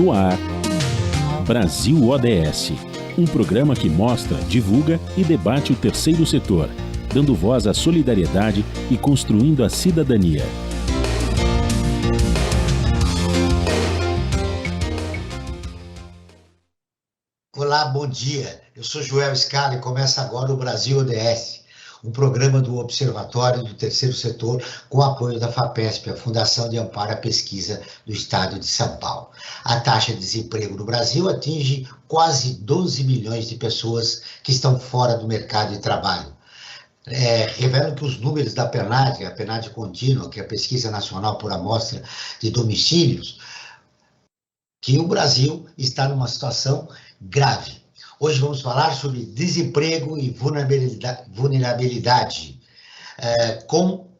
No ar, Brasil ODS, um programa que mostra, divulga e debate o terceiro setor, dando voz à solidariedade e construindo a cidadania. Olá, bom dia. Eu sou Joel Scala e começa agora o Brasil ODS, um programa do Observatório do Terceiro Setor com apoio da FAPESP, a Fundação de Amparo à Pesquisa do Estado de São Paulo. A taxa de desemprego no Brasil atinge quase 12 milhões de pessoas que estão fora do mercado de trabalho. Revelam que os números da PNAD, a PNAD contínua, que é a Pesquisa Nacional por Amostra de Domicílios, que o Brasil está numa situação grave. Hoje vamos falar sobre desemprego e vulnerabilidade, com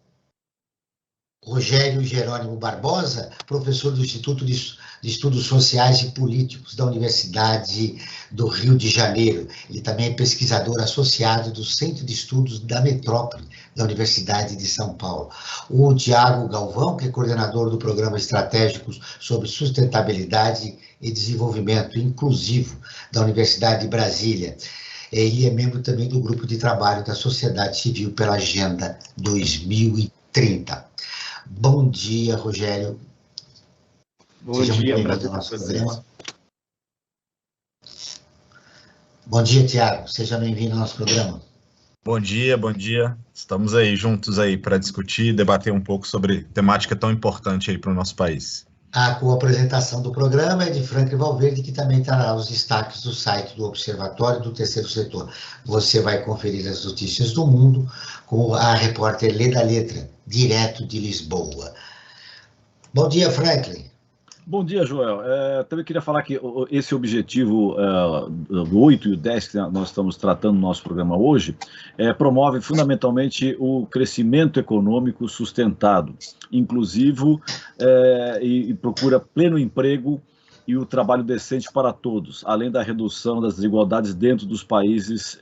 Rogério Jerônimo Barbosa, professor do Instituto de Estudos Sociais e Políticos da Universidade do Rio de Janeiro. Ele também é pesquisador associado do Centro de Estudos da Metrópole da Universidade de São Paulo. O Tiago Galvão, que é coordenador do Programa Estratégico sobre Sustentabilidade e Desenvolvimento Inclusivo da Universidade de Brasília. Ele é membro também do Grupo de Trabalho da Sociedade Civil pela Agenda 2030. Bom dia, Rogério. Bom dia para todos vocês. Bom dia, Tiago. Seja bem-vindo ao nosso programa. Bom dia, bom dia. Estamos aí juntos aí para discutir e debater um pouco sobre temática tão importante aí para o nosso país. A co-apresentação do programa é de Franklin Valverde, que também trará os destaques do site do Observatório do Terceiro Setor. Você vai conferir as notícias do mundo com a repórter Leda Letra, direto de Lisboa. Bom dia, Franklin. Bom dia, Joel. Também queria falar que esse objetivo do 8 e o 10 que nós estamos tratando no nosso programa hoje, promove fundamentalmente o crescimento econômico sustentado, inclusivo, e procura pleno emprego e o trabalho decente para todos, além da redução das desigualdades dentro dos países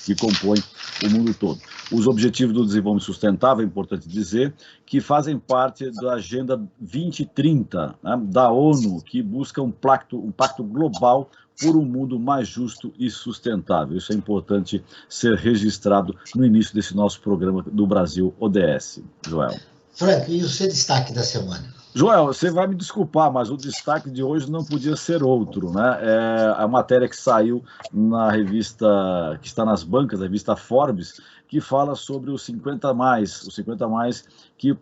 que compõem o mundo todo. Os Objetivos do Desenvolvimento Sustentável, é importante dizer, que fazem parte da Agenda 2030, né, da ONU, que busca um pacto global por um mundo mais justo e sustentável. Isso é importante ser registrado no início desse nosso programa do Brasil ODS, Joel. Frank, e o seu destaque da semana? Joel, você vai me desculpar, mas o destaque de hoje não podia ser outro, né? A matéria que saiu na revista, que está nas bancas, a revista Forbes, que fala sobre os 50 mais que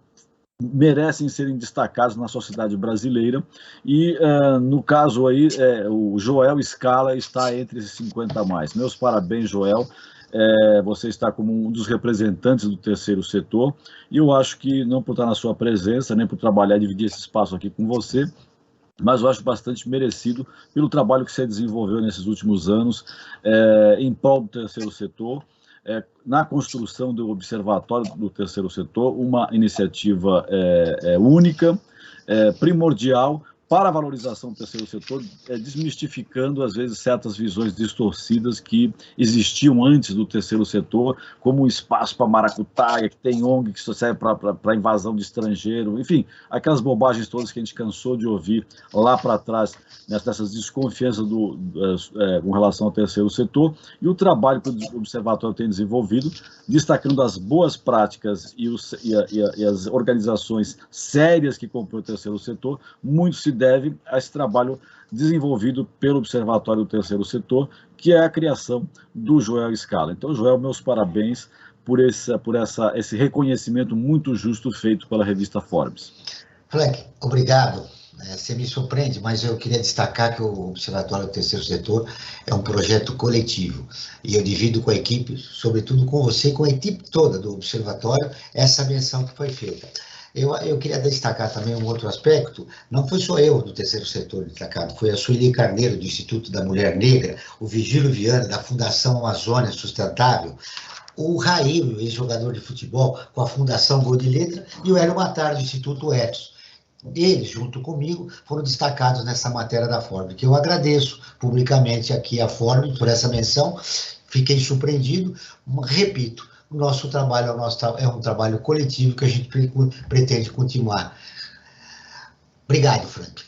merecem serem destacados na sociedade brasileira, e no caso aí, o Joel Scala está entre esses 50 mais. Meus parabéns, Joel. Você está como um dos representantes do terceiro setor, e eu acho que, não por estar na sua presença, nem por trabalhar e dividir esse espaço aqui com você, mas eu acho bastante merecido pelo trabalho que você desenvolveu nesses últimos anos em prol do terceiro setor, na construção do Observatório do Terceiro Setor, uma iniciativa única, primordial, para a valorização do terceiro setor, desmistificando, às vezes, certas visões distorcidas que existiam antes do terceiro setor, como um espaço para maracutaia, que tem ONG que só serve para invasão de estrangeiro, enfim, aquelas bobagens todas que a gente cansou de ouvir lá para trás, nessas desconfianças com relação ao terceiro setor, e o trabalho que o Observatório tem desenvolvido, destacando as boas práticas e as organizações sérias que compõem o terceiro setor, muito se deve a esse trabalho desenvolvido pelo Observatório do Terceiro Setor, que é a criação do Joel Scala. Então, Joel, meus parabéns por esse reconhecimento muito justo feito pela revista Forbes. Frank, obrigado. Você me surpreende, mas eu queria destacar que o Observatório do Terceiro Setor é um projeto coletivo, e eu divido com a equipe, sobretudo com você e com a equipe toda do Observatório, essa menção que foi feita. Eu queria destacar também um outro aspecto. Não foi só eu do terceiro setor destacado, foi a Sueli Carneiro, do Instituto da Mulher Negra, o Vigílio Viana, da Fundação Amazônia Sustentável, o Raí, ex-jogador de futebol, com a Fundação Gol de Letra, e o Hélio Matar, do Instituto Etos. Eles, junto comigo, foram destacados nessa matéria da Forbes, que eu agradeço publicamente aqui a Forbes por essa menção. Fiquei surpreendido, repito, o nosso trabalho é um trabalho coletivo que a gente pretende continuar. Obrigado, Frank.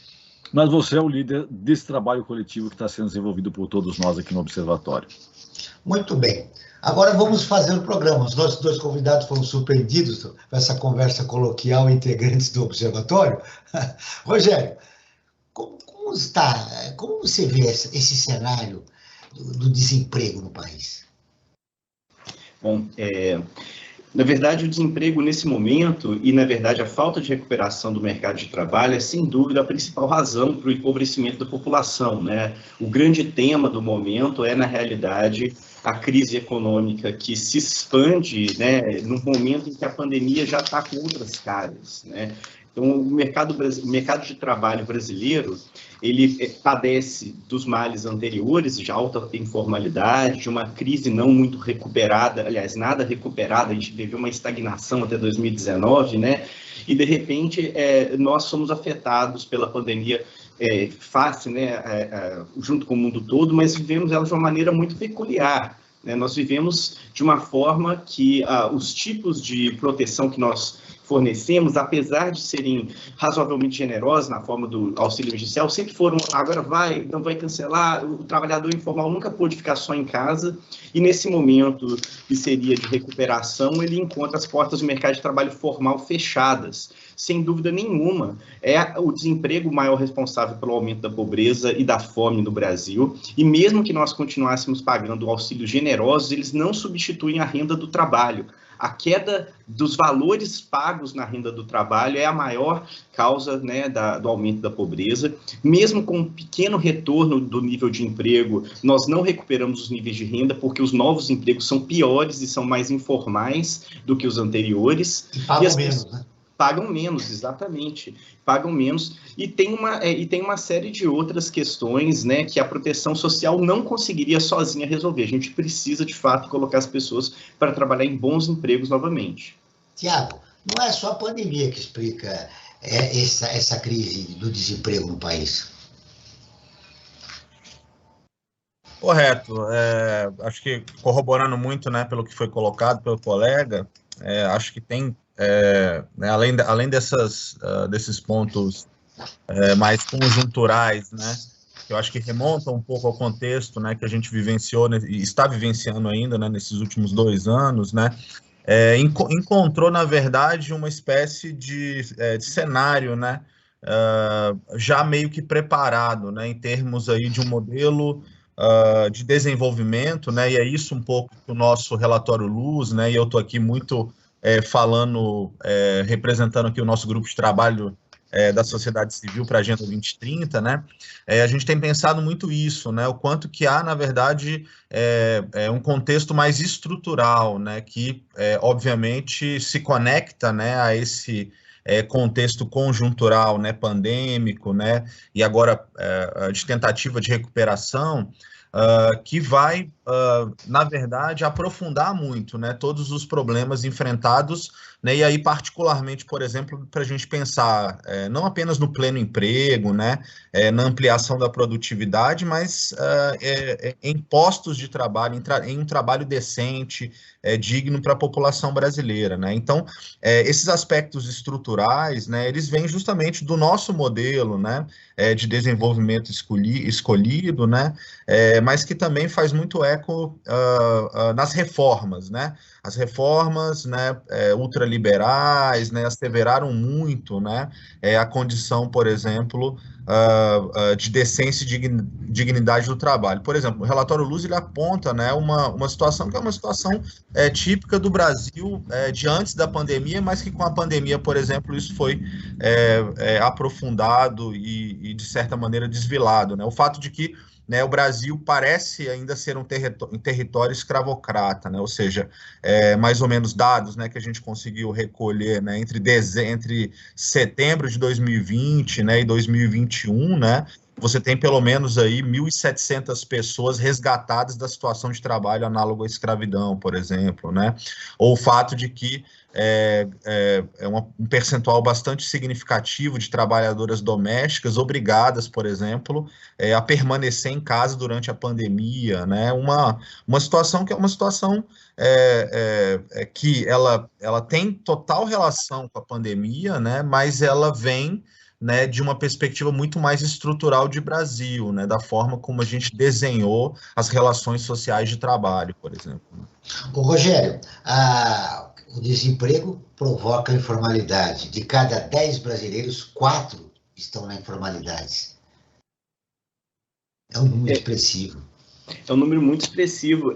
Mas você é o líder desse trabalho coletivo que está sendo desenvolvido por todos nós aqui no Observatório. Muito bem. Agora vamos fazer o programa. Os nossos dois convidados foram surpreendidos com essa conversa coloquial entre integrantes do Observatório. Rogério, como está, como você vê esse cenário do desemprego no país? Bom, na verdade, o desemprego nesse momento e, na verdade, a falta de recuperação do mercado de trabalho é, sem dúvida, a principal razão para o empobrecimento da população, né? O grande tema do momento é, na realidade, a crise econômica que se expande, né, num momento em que a pandemia já está com outras caras, né? Então, o mercado de trabalho brasileiro, ele padece dos males anteriores, de alta informalidade, de uma crise não muito recuperada, aliás, nada recuperada, a gente teve uma estagnação até 2019, né? E, de repente, nós somos afetados pela pandemia face, né, junto com o mundo todo, mas vivemos ela de uma maneira muito peculiar, né? Nós vivemos de uma forma que os tipos de proteção que nós fornecemos, apesar de serem razoavelmente generosos na forma do auxílio emergencial, sempre foram, agora não vai cancelar, o trabalhador informal nunca pôde ficar só em casa, e nesse momento que seria de recuperação, ele encontra as portas do mercado de trabalho formal fechadas. Sem dúvida nenhuma, é o desemprego o maior responsável pelo aumento da pobreza e da fome no Brasil, e mesmo que nós continuássemos pagando auxílios generosos, eles não substituem a renda do trabalho. A queda dos valores pagos na renda do trabalho é a maior causa, né, do aumento da pobreza. Mesmo com um pequeno retorno do nível de emprego, nós não recuperamos os níveis de renda, porque os novos empregos são piores e são mais informais do que os anteriores. E pagam menos, né? Pagam menos, exatamente, pagam menos, e tem uma série de outras questões, né, que a proteção social não conseguiria sozinha resolver. A gente precisa, de fato, colocar as pessoas para trabalhar em bons empregos novamente. Tiago, não é só a pandemia que explica essa crise do desemprego no país. Correto. Acho que corroborando muito, né, pelo que foi colocado pelo colega, acho que tem, né, além desses pontos mais conjunturais, né, que eu acho que remontam um pouco ao contexto, né, que a gente vivenciou, né, e está vivenciando ainda, né, nesses últimos 2 anos, né, encontrou, na verdade, uma espécie de cenário, né, já meio que preparado, né, em termos aí de um modelo de desenvolvimento, né, e é isso um pouco que o nosso relatório Luz, né, e eu estou aqui muito falando, representando aqui o nosso grupo de trabalho da sociedade civil para a Agenda 2030, né, a gente tem pensado muito isso, né, o quanto que há, na verdade, um contexto mais estrutural, né, que, obviamente, se conecta, né, a esse contexto conjuntural, né, pandêmico, né, e agora de tentativa de recuperação, que vai, na verdade, aprofundar muito, né, todos os problemas enfrentados, né, e aí particularmente, por exemplo, para a gente pensar não apenas no pleno emprego, né, na ampliação da produtividade, mas em postos de trabalho, em um trabalho decente, digno para a população brasileira, né. Então, esses aspectos estruturais, né, eles vêm justamente do nosso modelo, né, de desenvolvimento escolhido, né, mas que também faz muito eco nas reformas, né? As reformas, né, ultraliberais, né, asseveraram muito, né, a condição, por exemplo, de decência e dignidade do trabalho. Por exemplo, o relatório Luz, ele aponta, né, uma situação que é uma situação típica do Brasil de antes da pandemia, mas que com a pandemia, por exemplo, isso foi aprofundado e, de certa maneira, desvilado, né? O fato de que, né, o Brasil parece ainda ser um território escravocrata, né, ou seja, mais ou menos dados, né, que a gente conseguiu recolher, né, entre setembro de 2020, né, e 2021, né, você tem pelo menos aí 1.700 pessoas resgatadas da situação de trabalho análogo à escravidão, por exemplo, né, ou o fato de que um percentual bastante significativo de trabalhadoras domésticas obrigadas, por exemplo, a permanecer em casa durante a pandemia, né? Uma situação que é uma situação que ela tem total relação com a pandemia, né? Mas ela vem né, de uma perspectiva muito mais estrutural de Brasil, né, da forma como a gente desenhou as relações sociais de trabalho, por exemplo. Ô, Rogério, o desemprego provoca informalidade. De cada 10 brasileiros, 4 estão na informalidade. É um número expressivo. É um número muito expressivo.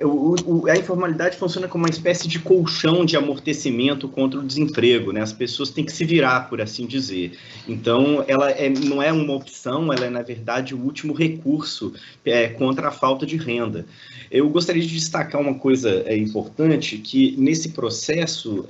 A informalidade funciona como uma espécie de colchão de amortecimento contra o desemprego, né? As pessoas têm que se virar, por assim dizer. Então, ela não é uma opção, ela é, na verdade, o último recurso contra a falta de renda. Eu gostaria de destacar uma coisa importante, que nesse processo,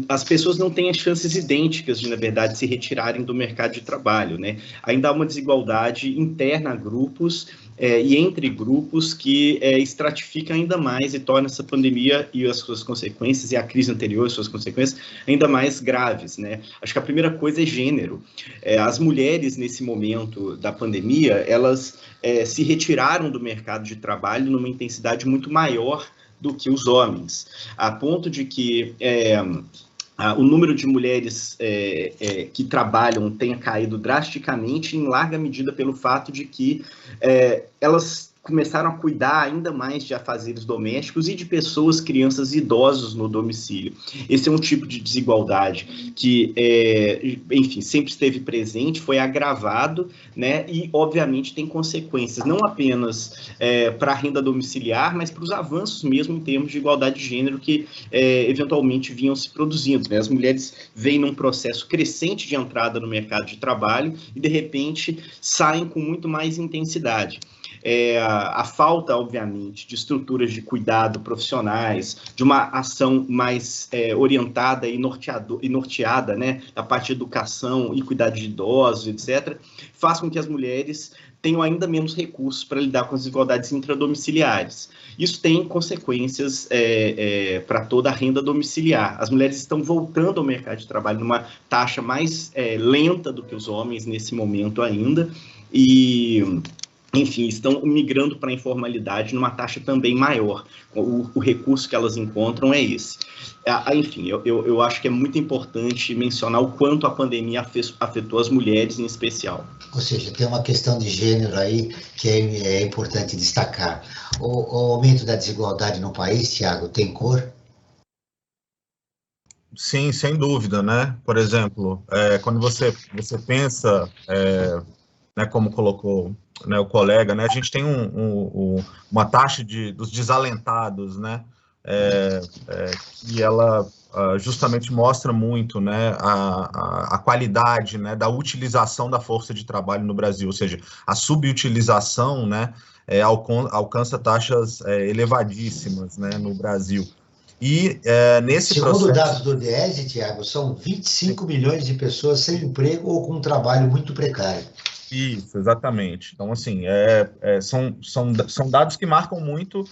as pessoas não têm as chances idênticas de, na verdade, se retirarem do mercado de trabalho, né? Ainda há uma desigualdade interna a grupos, e entre grupos que estratifica ainda mais e torna essa pandemia e as suas consequências, e a crise anterior e suas consequências, ainda mais graves, né? Acho que a primeira coisa é gênero. As mulheres, nesse momento da pandemia, elas se retiraram do mercado de trabalho numa intensidade muito maior do que os homens, a ponto de que o número de mulheres que trabalham tenha caído drasticamente, em larga medida pelo fato de que elas começaram a cuidar ainda mais de afazeres domésticos e de pessoas, crianças e idosos no domicílio. Esse é um tipo de desigualdade que, enfim, sempre esteve presente, foi agravado, né, e, obviamente, tem consequências, não apenas para a renda domiciliar, mas para os avanços mesmo em termos de igualdade de gênero que, eventualmente, vinham se produzindo, né? As mulheres vêm num processo crescente de entrada no mercado de trabalho e, de repente, saem com muito mais intensidade. A falta, obviamente, de estruturas de cuidado profissionais, de uma ação mais orientada e norteada, né, da parte de educação e cuidado de idosos, etc., faz com que as mulheres tenham ainda menos recursos para lidar com as desigualdades intradomiciliares. Isso tem consequências para toda a renda domiciliar. As mulheres estão voltando ao mercado de trabalho numa taxa mais lenta do que os homens nesse momento ainda, e, enfim, estão migrando para a informalidade numa taxa também maior. O recurso que elas encontram é esse. Enfim, eu acho que é muito importante mencionar o quanto a pandemia afetou as mulheres em especial. Ou seja, tem uma questão de gênero aí que é importante destacar. O aumento da desigualdade no país, Thiago, tem cor? Sim, sem dúvida, né? Por exemplo, quando você pensa, né, como colocou, né, o colega, né, a gente tem uma taxa dos desalentados, né, que ela justamente mostra muito, né, a qualidade, né, da utilização da força de trabalho no Brasil, ou seja, a subutilização, né, alcança taxas elevadíssimas, né, no Brasil. E nesse processo... Segundo dados do Diese, Thiago, são 25 milhões de pessoas sem emprego ou com um trabalho muito precário. Isso, exatamente. Então, assim, são dados que marcam muito,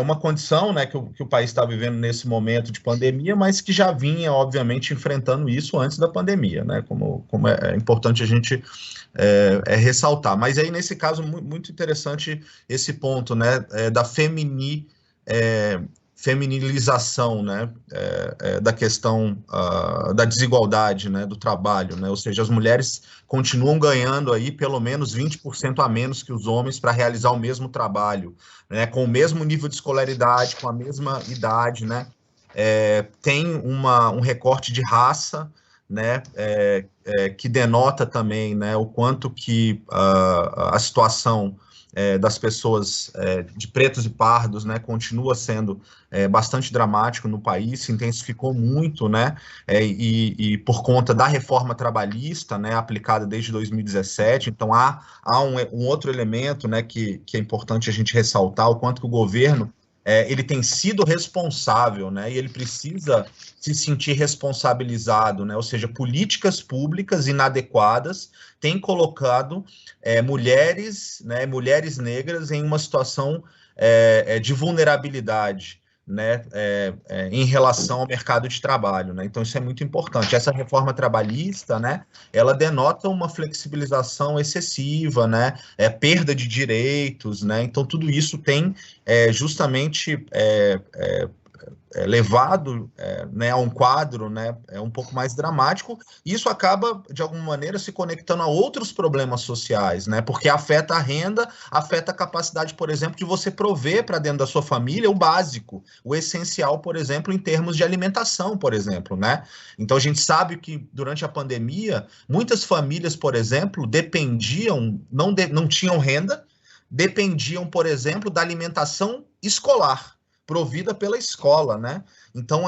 uma condição, né, que o país está vivendo nesse momento de pandemia, mas que já vinha, obviamente, enfrentando isso antes da pandemia, né, como é importante a gente ressaltar. Mas aí, nesse caso, muito interessante esse ponto, né, da feminilização, né, da questão da desigualdade, né, do trabalho, né, ou seja, as mulheres continuam ganhando aí pelo menos 20% a menos que os homens para realizar o mesmo trabalho, né, com o mesmo nível de escolaridade, com a mesma idade, né, tem um recorte de raça, né, que denota também, né, o quanto que a situação das pessoas de pretos e pardos, né, continua sendo bastante dramático no país, se intensificou muito, né, e por conta da reforma trabalhista, né, aplicada desde 2017, então há um outro elemento, né, que é importante a gente ressaltar, o quanto que o governo ele tem sido responsável, né, e ele precisa se sentir responsabilizado, né, ou seja, políticas públicas inadequadas têm colocado mulheres, né, mulheres negras em uma situação de vulnerabilidade, né, em relação ao mercado de trabalho, né? Então isso é muito importante. Essa reforma trabalhista, né, ela denota uma flexibilização excessiva, né, perda de direitos, né? Então tudo isso tem justamente levado né, a um quadro, né, um pouco mais dramático, e isso acaba, de alguma maneira, se conectando a outros problemas sociais, né, porque afeta a renda, afeta a capacidade, por exemplo, de você prover para dentro da sua família o básico, o essencial, por exemplo, em termos de alimentação, por exemplo, né. Então, a gente sabe que, durante a pandemia, muitas famílias, por exemplo, dependiam, não tinham renda, dependiam, por exemplo, da alimentação escolar, provida pela escola, né? Então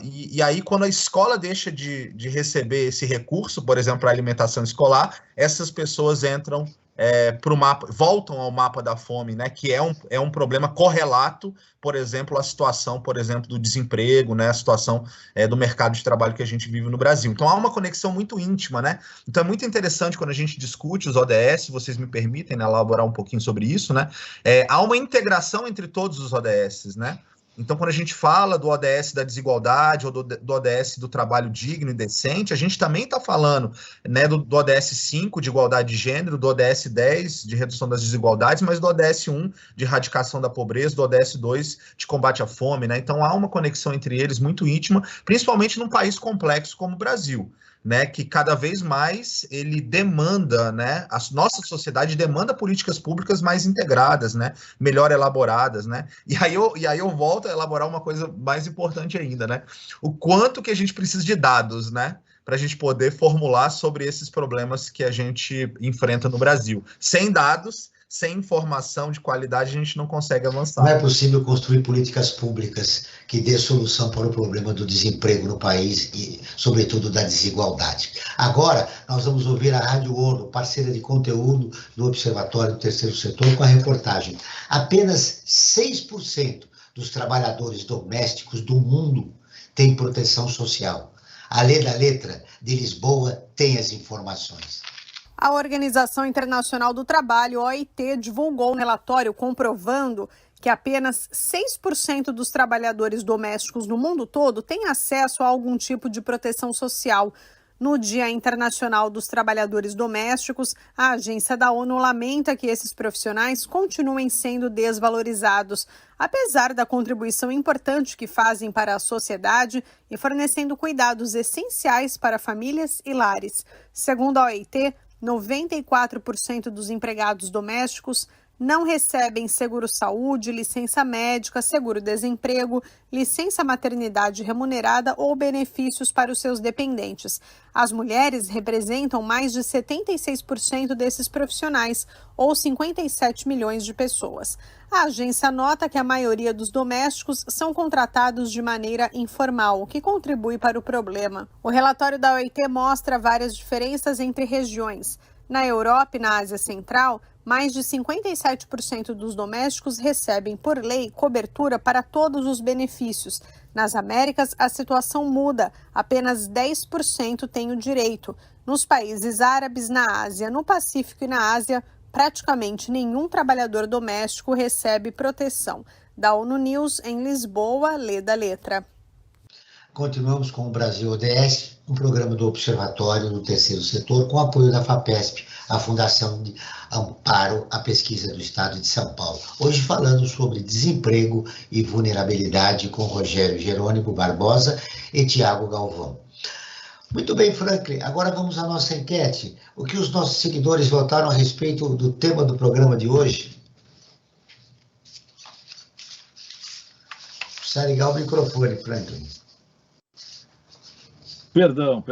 e aí, quando a escola deixa de receber esse recurso, por exemplo, para a alimentação escolar, essas pessoas entram para o mapa, voltam ao mapa da fome, né? Que é um problema correlato, por exemplo, à situação, por exemplo, do desemprego, né? A situação do mercado de trabalho que a gente vive no Brasil. Então há uma conexão muito íntima, né? Então é muito interessante quando a gente discute os ODS, vocês me permitem, né, elaborar um pouquinho sobre isso, né? Há uma integração entre todos os ODS, né? Então, quando a gente fala do ODS da desigualdade ou do ODS do trabalho digno e decente, a gente também está falando, né, do ODS 5 de igualdade de gênero, do ODS 10 de redução das desigualdades, mas do ODS 1 de erradicação da pobreza, do ODS 2 de combate à fome, né? Então, há uma conexão entre eles muito íntima, principalmente num país complexo como o Brasil, né, que cada vez mais ele demanda, né, a nossa sociedade demanda políticas públicas mais integradas, né, melhor elaboradas, né, e aí eu volto a elaborar uma coisa mais importante ainda, né, o quanto que a gente precisa de dados, né, para a gente poder formular sobre esses problemas que a gente enfrenta no Brasil. Sem dados, sem informação de qualidade, a gente não consegue avançar. Não é possível construir políticas públicas que dê solução para o problema do desemprego no país e, sobretudo, da desigualdade. Agora, nós vamos ouvir a Rádio ONU, parceira de conteúdo do Observatório do Terceiro Setor, com a reportagem. Apenas 6% dos trabalhadores domésticos do mundo têm proteção social. A Lê da Letra, de Lisboa, tem as informações. A Organização Internacional do Trabalho, OIT, divulgou um relatório comprovando que apenas 6% dos trabalhadores domésticos no mundo todo têm acesso a algum tipo de proteção social. No Dia Internacional dos Trabalhadores Domésticos, a agência da ONU lamenta que esses profissionais continuem sendo desvalorizados, apesar da contribuição importante que fazem para a sociedade e fornecendo cuidados essenciais para famílias e lares. Segundo a OIT, 94% dos empregados domésticos não recebem seguro-saúde, licença médica, seguro-desemprego, licença maternidade remunerada ou benefícios para os seus dependentes. As mulheres representam mais de 76% desses profissionais, ou 57 milhões de pessoas. A agência nota que a maioria dos domésticos são contratados de maneira informal, o que contribui para o problema. O relatório da OIT mostra várias diferenças entre regiões. Na Europa e na Ásia Central, mais de 57% dos domésticos recebem, por lei, cobertura para todos os benefícios. Nas Américas, a situação muda. Apenas 10% têm o direito. Nos países árabes, na Ásia, no Pacífico e na Ásia, praticamente nenhum trabalhador doméstico recebe proteção. Da ONU News, em Lisboa, Lê da Letra. Continuamos com o Brasil ODS, um programa do Observatório do Terceiro Setor, com apoio da FAPESP, a Fundação de Amparo à Pesquisa do Estado de São Paulo. Hoje falando sobre desemprego e vulnerabilidade com Rogério Jerônimo Barbosa e Tiago Galvão. Muito bem, Franklin, agora vamos à nossa enquete. O que os nossos seguidores votaram a respeito do tema do programa de hoje? Precisa ligar o microfone, Franklin. Perdão,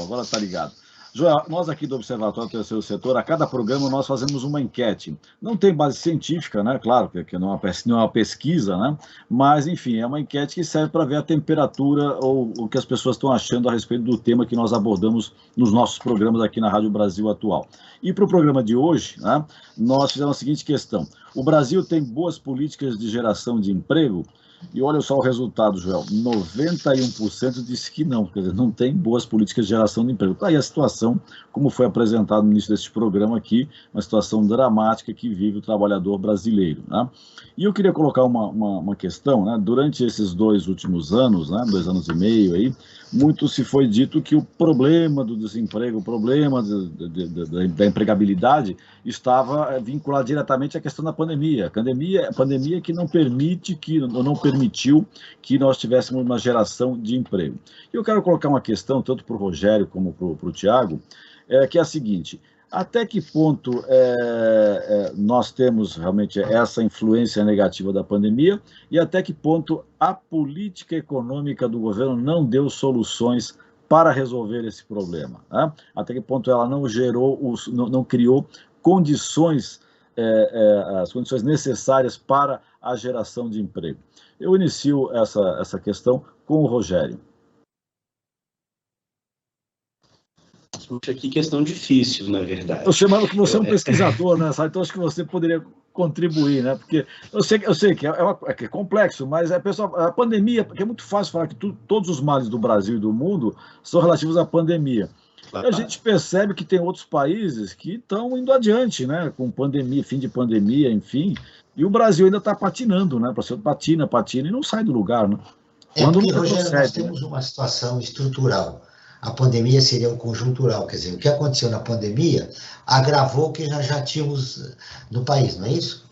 agora está ligado. Joel, nós aqui do Observatório do Terceiro Setor, a cada programa nós fazemos uma enquete. Não tem base científica, né? Claro, que não é uma pesquisa, né? Mas, enfim, é uma enquete que serve para ver a temperatura ou o que as pessoas estão achando a respeito do tema que nós abordamos nos nossos programas aqui na Rádio Brasil Atual. E para o programa de hoje, né, nós fizemos a seguinte questão. O Brasil tem boas políticas de geração de emprego? E olha só o resultado, Joel, 91% disse que não, quer dizer, não tem boas políticas de geração de emprego. Está aí a situação, como foi apresentado no início deste programa aqui, uma situação dramática que vive o trabalhador brasileiro, né? E eu queria colocar uma questão, né? Durante esses 2 últimos anos, né, 2 anos e meio aí, muito se foi dito que o problema do desemprego, o problema da empregabilidade estava vinculado diretamente à questão da pandemia. A pandemia que não permite permitiu que nós tivéssemos uma geração de emprego. E eu quero colocar uma questão, tanto para o Rogério como para o Tiago, que é a seguinte: até que ponto nós temos realmente essa influência negativa da pandemia e até que ponto a política econômica do governo não deu soluções para resolver esse problema, né? Até que ponto ela não gerou, não criou condições, as condições necessárias para a geração de emprego. Eu inicio essa questão com o Rogério. Puxa, que questão difícil, na verdade. Eu chamava que você é um pesquisador, né? Então acho que você poderia contribuir, né? Porque eu sei que é complexo, mas pessoal, a pandemia, porque é muito fácil falar que todos os males do Brasil e do mundo são relativos à pandemia. E a gente percebe que tem outros países que estão indo adiante, né? Com pandemia, fim de pandemia, enfim. E o Brasil ainda está patinando, né? Patina e não sai do lugar, né? Quando porque, Rogério, nós temos uma situação estrutural. A pandemia seria o conjuntural, quer dizer, o que aconteceu na pandemia agravou o que nós já tínhamos no país, não é isso?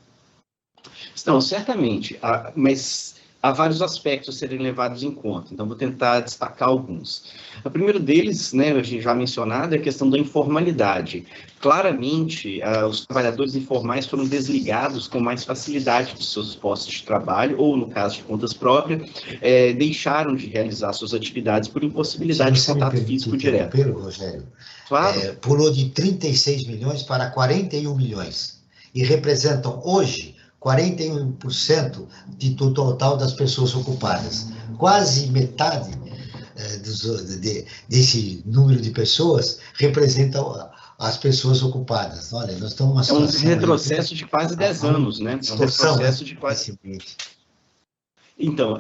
Não, certamente, mas há vários aspectos a serem levados em conta, então vou tentar destacar alguns. O primeiro deles, né, a gente já mencionado, é a questão da informalidade. Claramente, os trabalhadores informais foram desligados com mais facilidade dos seus postos de trabalho, ou, no caso de contas próprias, deixaram de realizar suas atividades por impossibilidade de contato físico direto. Rogério, claro. Pulou de 36 milhões para 41 milhões, e representam hoje 41% do total das pessoas ocupadas. Quase metade desse número de pessoas representam as pessoas ocupadas. Olha, nós estamos numa situação... É um retrocesso de quase 10 anos, né? É um retrocesso de quase... Então,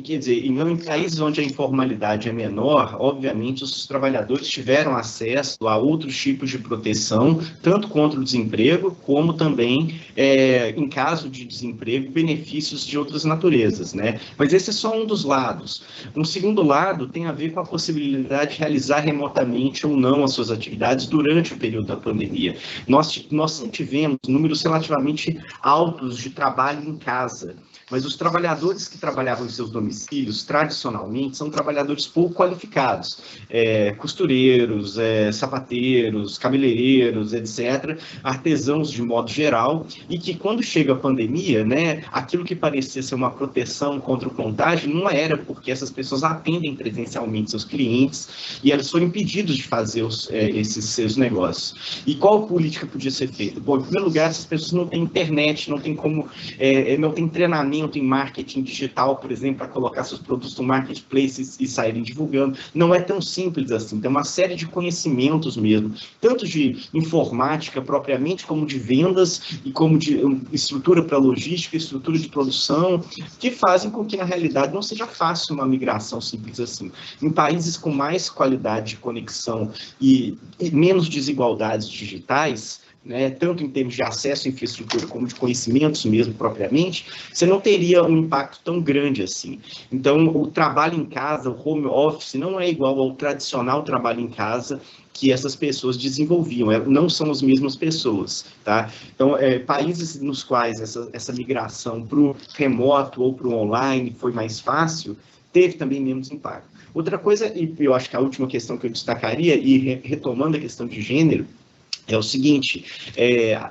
quer dizer, em países onde a informalidade é menor, obviamente os trabalhadores tiveram acesso a outros tipos de proteção, tanto contra o desemprego, como também, em caso de desemprego, benefícios de outras naturezas, né? Mas esse é só um dos lados. Um segundo lado tem a ver com a possibilidade de realizar remotamente ou não as suas atividades durante o período da pandemia. Nós tivemos números relativamente altos de trabalho em casa, mas os trabalhadores que trabalhavam em seus domicílios, tradicionalmente, são trabalhadores pouco qualificados, costureiros, sapateiros, cabeleireiros, etc., artesãos de modo geral, e que quando chega a pandemia, né, aquilo que parecia ser uma proteção contra o contágio não era, porque essas pessoas atendem presencialmente seus clientes e elas foram impedidos de fazer esses seus negócios. E qual política podia ser feita? Bom, em primeiro lugar, essas pessoas não têm internet, não têm como, não têm treinamento em marketing digital, por exemplo, para colocar seus produtos no marketplace e saírem divulgando. Não é tão simples assim. Tem uma série de conhecimentos mesmo, tanto de informática propriamente, como de vendas e como de estrutura para logística, estrutura de produção, que fazem com que, na realidade, não seja fácil uma migração simples assim. Em países com mais qualidade de conexão e menos desigualdades digitais, né, tanto em termos de acesso à infraestrutura como de conhecimentos mesmo propriamente, você não teria um impacto tão grande assim. Então, o trabalho em casa, o home office, não é igual ao tradicional trabalho em casa que essas pessoas desenvolviam, não são as mesmas pessoas, tá? Então, países nos quais essa migração para o remoto ou para o online foi mais fácil, teve também menos impacto. Outra coisa, e eu acho que a última questão que eu destacaria, e retomando a questão de gênero, é o seguinte,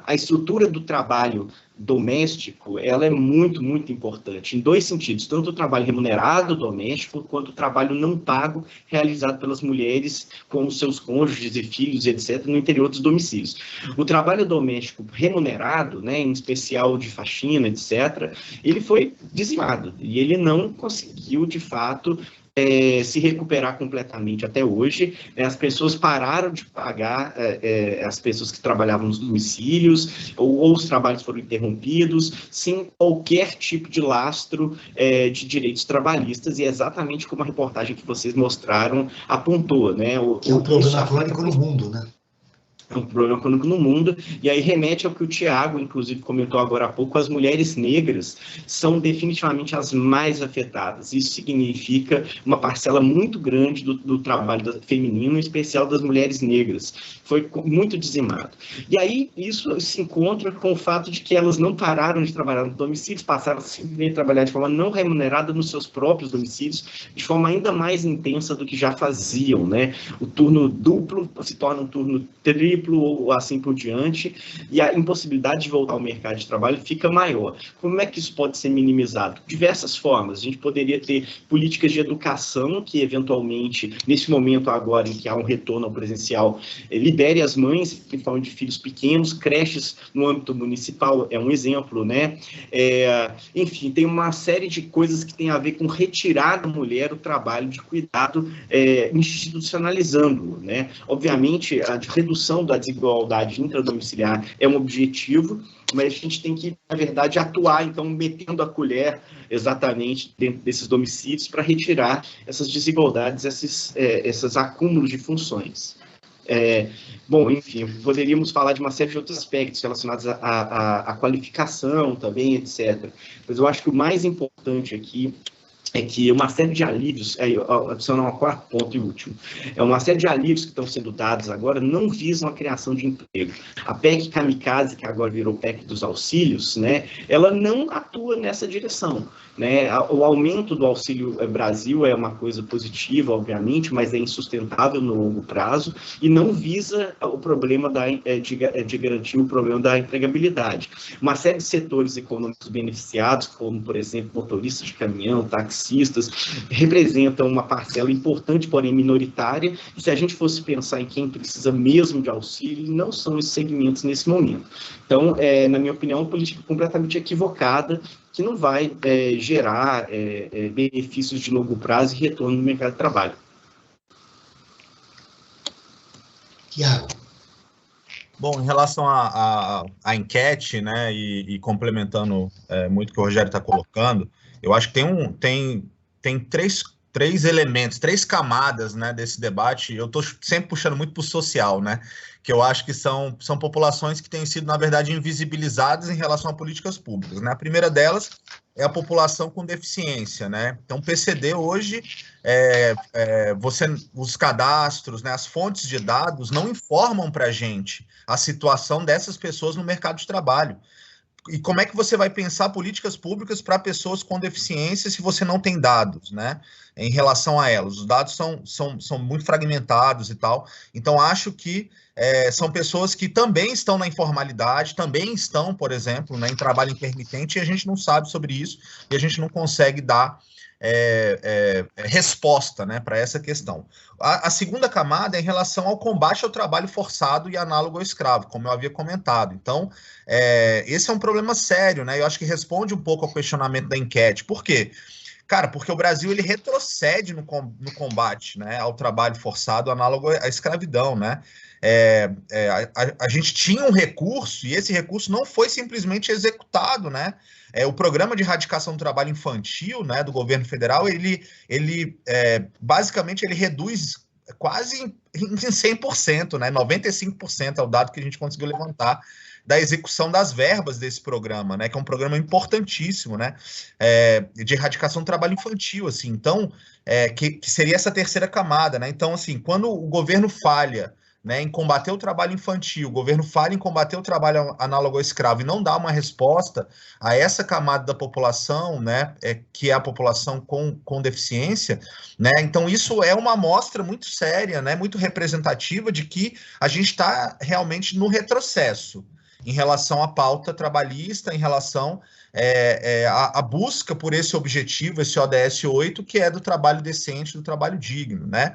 a estrutura do trabalho doméstico, ela é muito, muito importante, em dois sentidos, tanto o trabalho remunerado doméstico, quanto o trabalho não pago, realizado pelas mulheres com os seus cônjuges e filhos, etc., no interior dos domicílios. O trabalho doméstico remunerado, né, em especial de faxina, etc., ele foi dizimado, e ele não conseguiu, de fato, se recuperar completamente até hoje. As pessoas pararam de pagar as pessoas que trabalhavam nos domicílios, ou os trabalhos foram interrompidos, sem qualquer tipo de lastro de direitos trabalhistas, e é exatamente como a reportagem que vocês mostraram apontou, né? É um problema crônico no mundo, né? é um problema crônico no mundo, e aí remete ao que o Tiago, inclusive, comentou agora há pouco, as mulheres negras são definitivamente as mais afetadas. Isso significa uma parcela muito grande do trabalho feminino, em especial das mulheres negras. Foi muito dizimado. E aí isso se encontra com o fato de que elas não pararam de trabalhar no domicílio, passaram a simplesmente trabalhar de forma não remunerada nos seus próprios domicílios, de forma ainda mais intensa do que já faziam, né? O turno duplo se torna um turno triplo, ou assim por diante, e a impossibilidade de voltar ao mercado de trabalho fica maior. Como é que isso pode ser minimizado? Diversas formas. A gente poderia ter políticas de educação que, eventualmente, nesse momento agora em que há um retorno ao presencial, libere as mães, principalmente de filhos pequenos, creches no âmbito municipal é um exemplo, né? Enfim, tem uma série de coisas que tem a ver com retirar da mulher o trabalho de cuidado, institucionalizando-o, né? Obviamente, a redução da desigualdade intradomiciliar é um objetivo, mas a gente tem que, na verdade, atuar, então, metendo a colher exatamente dentro desses domicílios para retirar essas desigualdades, esses acúmulos de funções. Bom, enfim, poderíamos falar de uma série de outros aspectos relacionados à qualificação também, etc. Mas eu acho que o mais importante aqui é que uma série de alívios, adicionar um quarto ponto e último, uma série de alívios que estão sendo dados agora não visam a criação de emprego. A PEC Kamikaze, que agora virou PEC dos auxílios, né, ela não atua nessa direção, né? O aumento do Auxílio Brasil é uma coisa positiva, obviamente, mas é insustentável no longo prazo e não visa o problema de garantir o problema da empregabilidade. Uma série de setores econômicos beneficiados, como, por exemplo, motoristas de caminhão, taxistas, representam uma parcela importante, porém minoritária, e se a gente fosse pensar em quem precisa mesmo de auxílio, não são esses segmentos nesse momento. Então, na minha opinião, é uma política completamente equivocada, que não vai gerar benefícios de longo prazo e retorno no mercado de trabalho. Tiago. Bom, em relação à enquete, né, e complementando muito o que o Rogério está colocando, eu acho que tem três elementos, três camadas, né, desse debate. Eu estou sempre puxando muito para o social, né, que eu acho que são populações que têm sido, na verdade, invisibilizadas em relação a políticas públicas, né? A primeira delas é a população com deficiência, né? Então, o PCD hoje, os cadastros, né, as fontes de dados não informam para a gente a situação dessas pessoas no mercado de trabalho. E como é que você vai pensar políticas públicas para pessoas com deficiência se você não tem dados, né, em relação a elas? Os dados são muito fragmentados e tal. Então, acho que são pessoas que também estão na informalidade, também estão, por exemplo, né, em trabalho intermitente, e a gente não sabe sobre isso, e a gente não consegue dar resposta, né, para essa questão. A segunda camada é em relação ao combate ao trabalho forçado e análogo ao escravo, como eu havia comentado. Então, esse é um problema sério, né? Eu acho que responde um pouco ao questionamento da enquete. Por quê? Cara, porque o Brasil ele retrocede no combate, né, ao trabalho forçado análogo à escravidão, né? A gente tinha um recurso e esse recurso não foi simplesmente executado, né? O programa de erradicação do trabalho infantil, né, do governo federal, basicamente ele reduz quase em 100%, né, 95% é o dado que a gente conseguiu levantar da execução das verbas desse programa, né, que é um programa importantíssimo, né, de erradicação do trabalho infantil, assim. Então, que seria essa terceira camada, né? Então, assim, quando o governo falha, né, em combater o trabalho infantil, o governo falha em combater o trabalho análogo ao escravo e não dá uma resposta a essa camada da população, né, que é a população com deficiência, né, então isso é uma amostra muito séria, né, muito representativa de que a gente está realmente no retrocesso em relação à pauta trabalhista, em relação à busca por esse objetivo, esse ODS 8, que é do trabalho decente, do trabalho digno, né?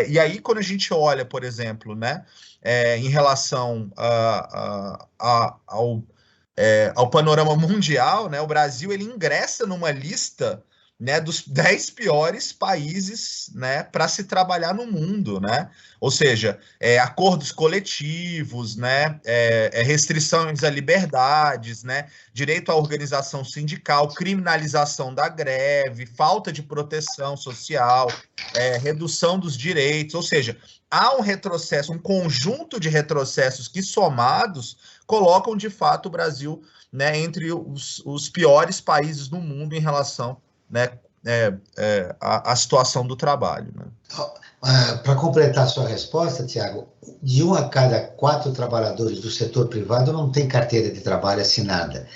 E aí, quando a gente olha, por exemplo, né, em relação ao panorama mundial, né, o Brasil ele ingressa numa lista, né, dos 10 piores países, né, para se trabalhar no mundo, né? Ou seja, acordos coletivos, né, restrições a liberdades, né, direito à organização sindical, criminalização da greve, falta de proteção social, redução dos direitos, ou seja, há um retrocesso, um conjunto de retrocessos que somados colocam de fato o Brasil, né, entre os piores países do mundo em relação, né, a situação do trabalho. Né? Para completar a sua resposta, Tiago, de 1 a cada 4 trabalhadores do setor privado não tem carteira de trabalho assinada.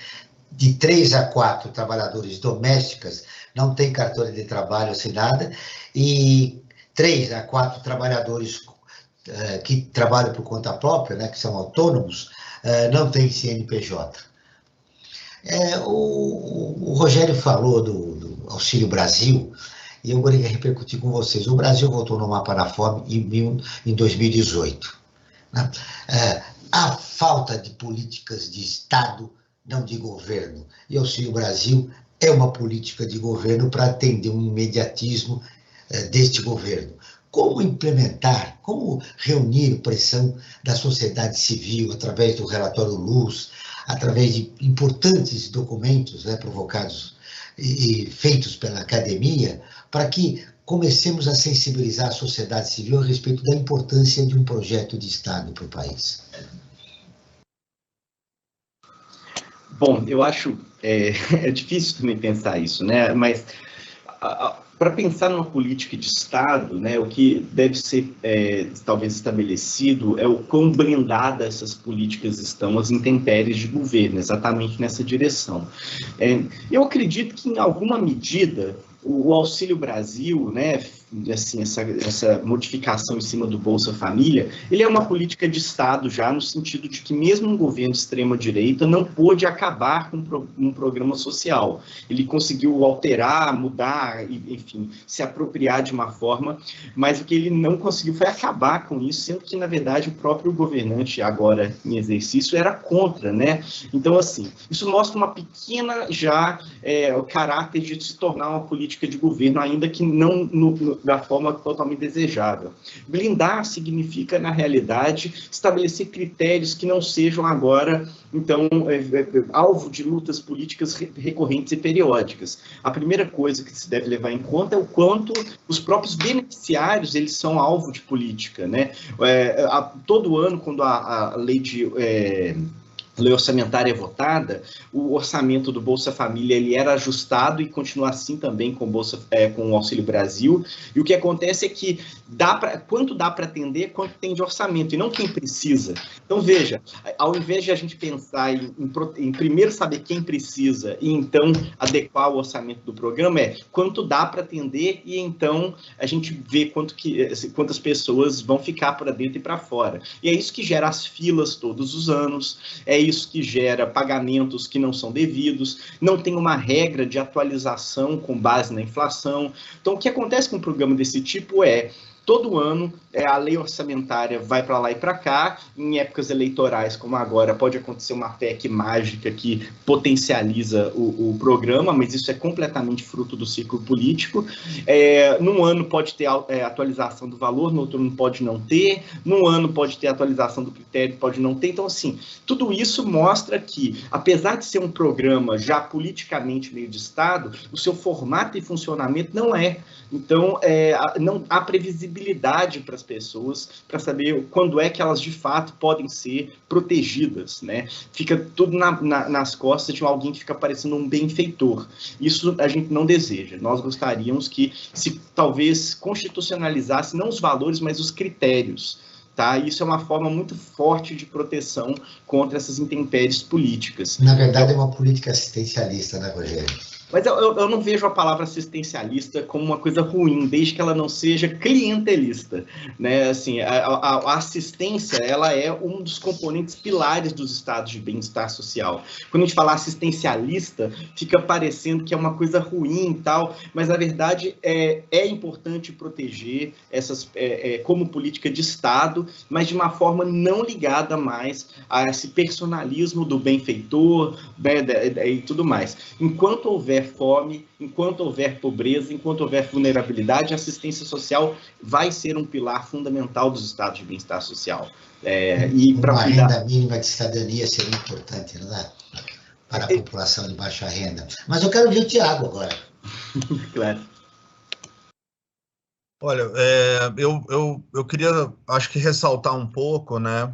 De 3 a 4 trabalhadores domésticas não tem carteira de trabalho assinada e 3 a 4 trabalhadores que trabalham por conta própria, né, que são autônomos, não tem CNPJ. O Rogério falou do Auxílio Brasil, e eu gostaria de repercutir com vocês. O Brasil voltou no mapa da fome em 2018. Né? Há falta de políticas de Estado, não de governo. E o Auxílio Brasil é uma política de governo para atender um imediatismo deste governo. Como implementar, como reunir pressão da sociedade civil através do relatório Luz, através de importantes documentos, né, provocados e feitos pela academia, para que comecemos a sensibilizar a sociedade civil a respeito da importância de um projeto de Estado para o país? Bom, eu acho difícil também pensar isso, né? Mas para pensar numa política de Estado, né, o que deve ser talvez estabelecido é o quão blindadas essas políticas estão às intempéries de governo, exatamente nessa direção. Eu acredito que, em alguma medida, o Auxílio Brasil, né, assim, essa modificação em cima do Bolsa Família, ele é uma política de Estado já, no sentido de que mesmo um governo de extrema-direita não pôde acabar com um programa social. Ele conseguiu alterar, mudar, enfim, se apropriar de uma forma, mas o que ele não conseguiu foi acabar com isso, sendo que, na verdade, o próprio governante, agora em exercício, era contra, né? Então, assim, isso mostra uma pequena, já, o caráter de se tornar uma política de governo, ainda que não da forma totalmente desejável. Blindar significa, na realidade, estabelecer critérios que não sejam agora, então, alvo de lutas políticas recorrentes e periódicas. A primeira coisa que se deve levar em conta é o quanto os próprios beneficiários, eles são alvo de política, né? Todo ano, quando a lei orçamentária é votada, o orçamento do Bolsa Família ele era ajustado e continua assim também com o Auxílio Brasil. E o que acontece é que quanto dá para atender, quanto tem de orçamento, e não quem precisa. Então, veja, ao invés de a gente pensar em primeiro saber quem precisa e então adequar o orçamento do programa, quanto dá para atender e então a gente vê quantas pessoas vão ficar para dentro e para fora. E é isso que gera as filas todos os anos, é isso que gera pagamentos que não são devidos, não tem uma regra de atualização com base na inflação. Então, o que acontece com um programa desse tipo todo ano, a lei orçamentária vai para lá e para cá, em épocas eleitorais, como agora, pode acontecer uma PEC mágica que potencializa o programa, mas isso é completamente fruto do ciclo político. Num ano pode ter atualização do valor, no outro ano pode não ter, num ano pode ter atualização do critério, pode não ter. Então, assim, tudo isso mostra que, apesar de ser um programa já politicamente meio de Estado, o seu formato e funcionamento não é. Então, não há previsibilidade para as pessoas para saber quando é que elas, de fato, podem ser protegidas, né? Fica tudo nas costas de alguém que fica parecendo um benfeitor. Isso a gente não deseja. Nós gostaríamos que se talvez constitucionalizasse não os valores, mas os critérios. Tá? Isso é uma forma muito forte de proteção contra essas intempéries políticas. Na verdade, é uma política assistencialista, né, Rogério? Mas eu não vejo a palavra assistencialista como uma coisa ruim, desde que ela não seja clientelista, né? Assim, a assistência, ela é um dos componentes pilares dos estados de bem-estar social. Quando a gente fala assistencialista, fica parecendo que é uma coisa ruim e tal, mas na verdade é importante proteger essas como política de Estado, mas de uma forma não ligada mais a esse personalismo do benfeitor, né, e tudo mais. Enquanto houver houver fome, enquanto houver pobreza, enquanto houver vulnerabilidade, a assistência social vai ser um pilar fundamental dos estados de bem-estar social. Uma renda mínima de cidadania seria importante, não é? Para a população de baixa renda. Mas eu quero ouvir o Tiago agora. Claro. Olha, eu queria, acho que ressaltar um pouco, né,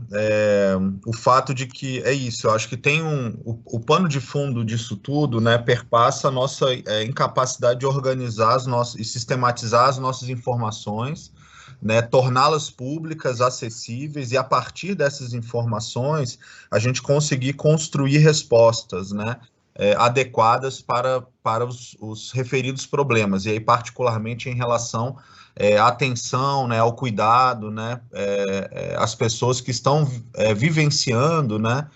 o fato de que é isso, eu acho que tem o pano de fundo disso tudo, né, perpassa a nossa incapacidade de organizar e sistematizar as nossas informações, né, torná-las públicas, acessíveis, e a partir dessas informações a gente conseguir construir respostas, né, adequadas para os referidos problemas, e aí particularmente em relação à atenção, né, ao cuidado, né, às pessoas que estão vivenciando, né,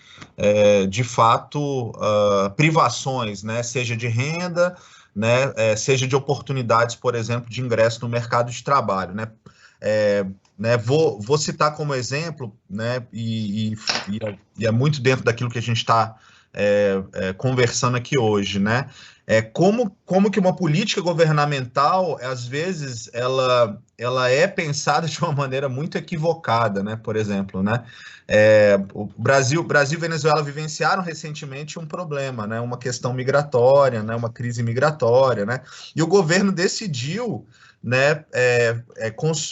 de fato, privações, né, seja de renda, né, seja de oportunidades, por exemplo, de ingresso no mercado de trabalho, né. Vou citar como exemplo, né, e é muito dentro daquilo que a gente está conversando aqui hoje, né? Como que uma política governamental, às vezes, ela é pensada de uma maneira muito equivocada, né? Por exemplo, né? O Brasil e Venezuela vivenciaram recentemente um problema, né? Uma questão migratória, né? Uma crise migratória, né? E o governo decidiu, né,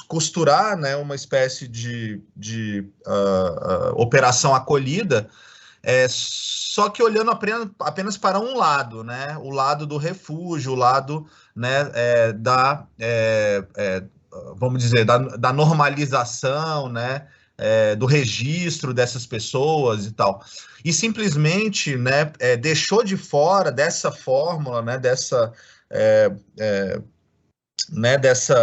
costurar, né, uma espécie de operação acolhida, só que olhando apenas para um lado, né, o lado do refúgio, o lado, né, vamos dizer, da normalização, né, do registro dessas pessoas e tal, e simplesmente, né, deixou de fora dessa fórmula, né,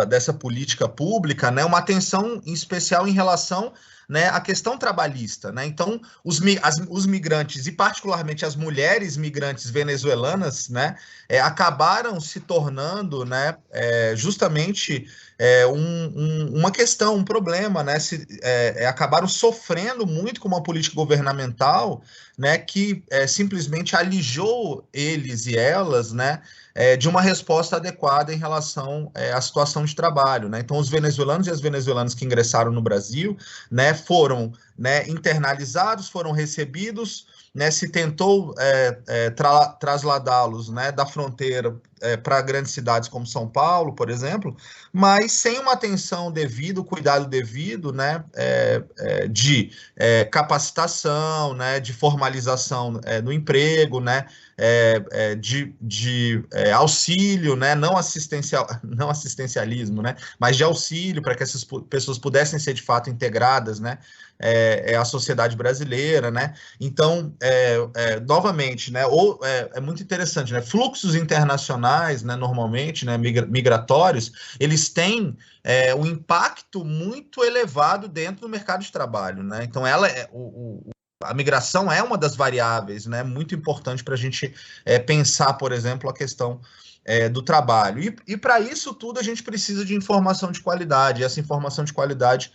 dessa política pública, né, uma atenção em especial em relação, né, à questão trabalhista, né? Então, os migrantes, e particularmente as mulheres migrantes venezuelanas, né, acabaram se tornando, né, justamente uma questão, um problema, né? Acabaram sofrendo muito com uma política governamental, né, que simplesmente alijou eles e elas, né, de uma resposta adequada em relação à situação de trabalho, né? Então, os venezuelanos e as venezuelanas que ingressaram no Brasil, né, foram, né, internalizados, foram recebidos, né, se tentou trasladá-los, né, da fronteira para grandes cidades como São Paulo, por exemplo, mas sem uma atenção devida, o cuidado devido, né, de capacitação, né, de formalização no emprego, né, de auxílio, né, não assistencialismo, né, mas de auxílio para que essas pessoas pudessem ser de fato integradas, né, à sociedade brasileira, né. Então, novamente, né, é muito interessante, né, fluxos internacionais, né, normalmente, né, migratórios, eles têm um impacto muito elevado dentro do mercado de trabalho, né. Então, a migração é uma das variáveis, né, muito importante para a gente pensar, por exemplo, a questão do trabalho. E para isso tudo a gente precisa de informação de qualidade, e essa informação de qualidade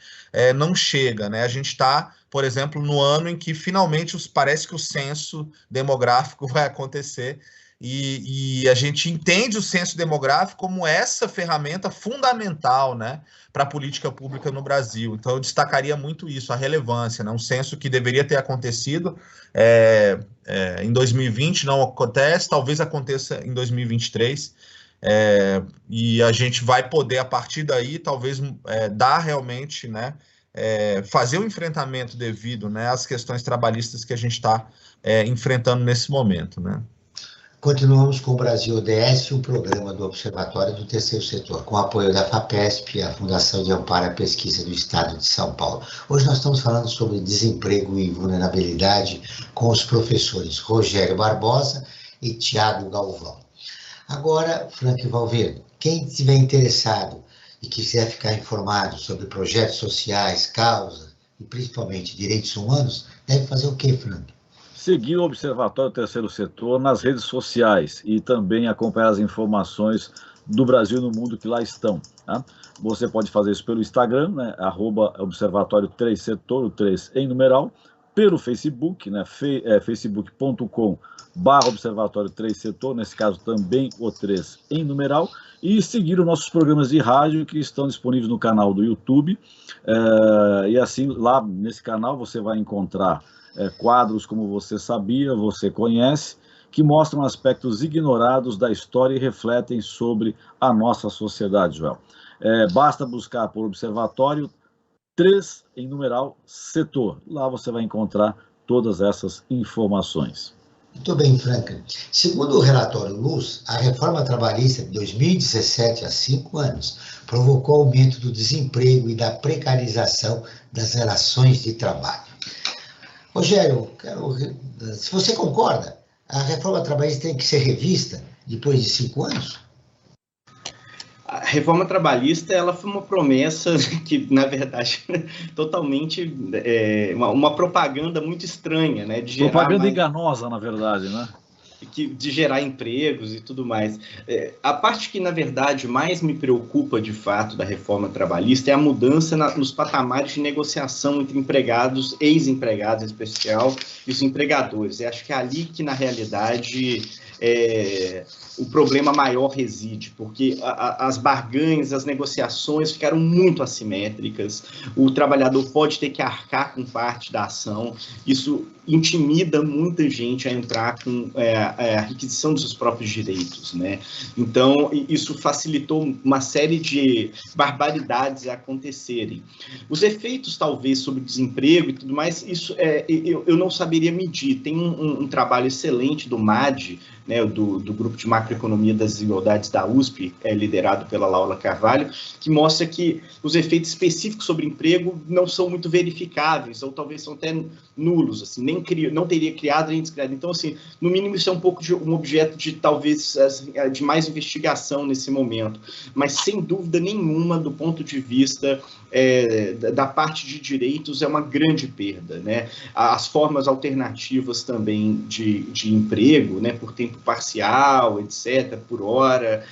não chega, né? A gente está, por exemplo, no ano em que finalmente parece que o censo demográfico vai acontecer, e a gente entende o censo demográfico como essa ferramenta fundamental, né, para a política pública no Brasil. Então, eu destacaria muito isso, a relevância, né, um censo que deveria ter acontecido em 2020, não acontece, talvez aconteça em 2023, e a gente vai poder, a partir daí, talvez dar realmente, né, fazer o enfrentamento devido, né, às questões trabalhistas que a gente está enfrentando nesse momento, né. Continuamos com o Brasil ODS, o programa do Observatório do Terceiro Setor, com apoio da FAPESP, a Fundação de Amparo à Pesquisa do Estado de São Paulo. Hoje nós estamos falando sobre desemprego e vulnerabilidade com os professores Rogério Barbosa e Tiago Galvão. Agora, Frank Valverde, quem estiver interessado e quiser ficar informado sobre projetos sociais, causas e principalmente direitos humanos, deve fazer o quê, Frank? Seguir o Observatório Terceiro Setor nas redes sociais e também acompanhar as informações do Brasil e do mundo que lá estão. Tá? Você pode fazer isso pelo Instagram, né, @Observatório 3 Setor, o 3 em numeral, pelo Facebook, né, facebook.com/, youtube.com/observatório 3 setor, nesse caso também o 3 em numeral, e seguir os nossos programas de rádio que estão disponíveis no canal do YouTube. E assim, lá nesse canal você vai encontrar quadros como Você Sabia, Você Conhece, que mostram aspectos ignorados da história e refletem sobre a nossa sociedade, Joel. Basta buscar por Observatório 3 em numeral setor. Lá você vai encontrar todas essas informações. Muito bem, Franklin. Segundo o relatório Luz, a reforma trabalhista de 2017, há 5 anos, provocou aumento do desemprego e da precarização das relações de trabalho. Rogério, se você concorda, a reforma trabalhista tem que ser revista depois de 5 anos? A reforma trabalhista, ela foi uma promessa que, na verdade, totalmente uma propaganda muito estranha, né? De propaganda enganosa, na verdade, né? De gerar empregos e tudo mais. A parte que, na verdade, mais me preocupa, de fato, da reforma trabalhista é a mudança nos patamares de negociação entre empregados, ex-empregados em especial, e os empregadores. Eu acho que é ali que, na realidade, o problema maior reside, porque as barganhas, as negociações ficaram muito assimétricas, o trabalhador pode ter que arcar com parte da ação, isso intimida muita gente a entrar com a requisição dos seus próprios direitos, né? Então, isso facilitou uma série de barbaridades a acontecerem. Os efeitos, talvez, sobre o desemprego e tudo mais, isso eu não saberia medir. Tem um trabalho excelente do MAD, né, do Grupo de Macroeconomia das Desigualdades da USP, liderado pela Laura Carvalho, que mostra que os efeitos específicos sobre emprego não são muito verificáveis, ou talvez são até nulos, assim, não teria criado nem descriado. Então, assim, no mínimo isso é um pouco de um objeto de, talvez, de mais investigação nesse momento, mas sem dúvida nenhuma, do ponto de vista da parte de direitos, é uma grande perda, né? As formas alternativas também de emprego, né, por tempo parcial, etc., por hora,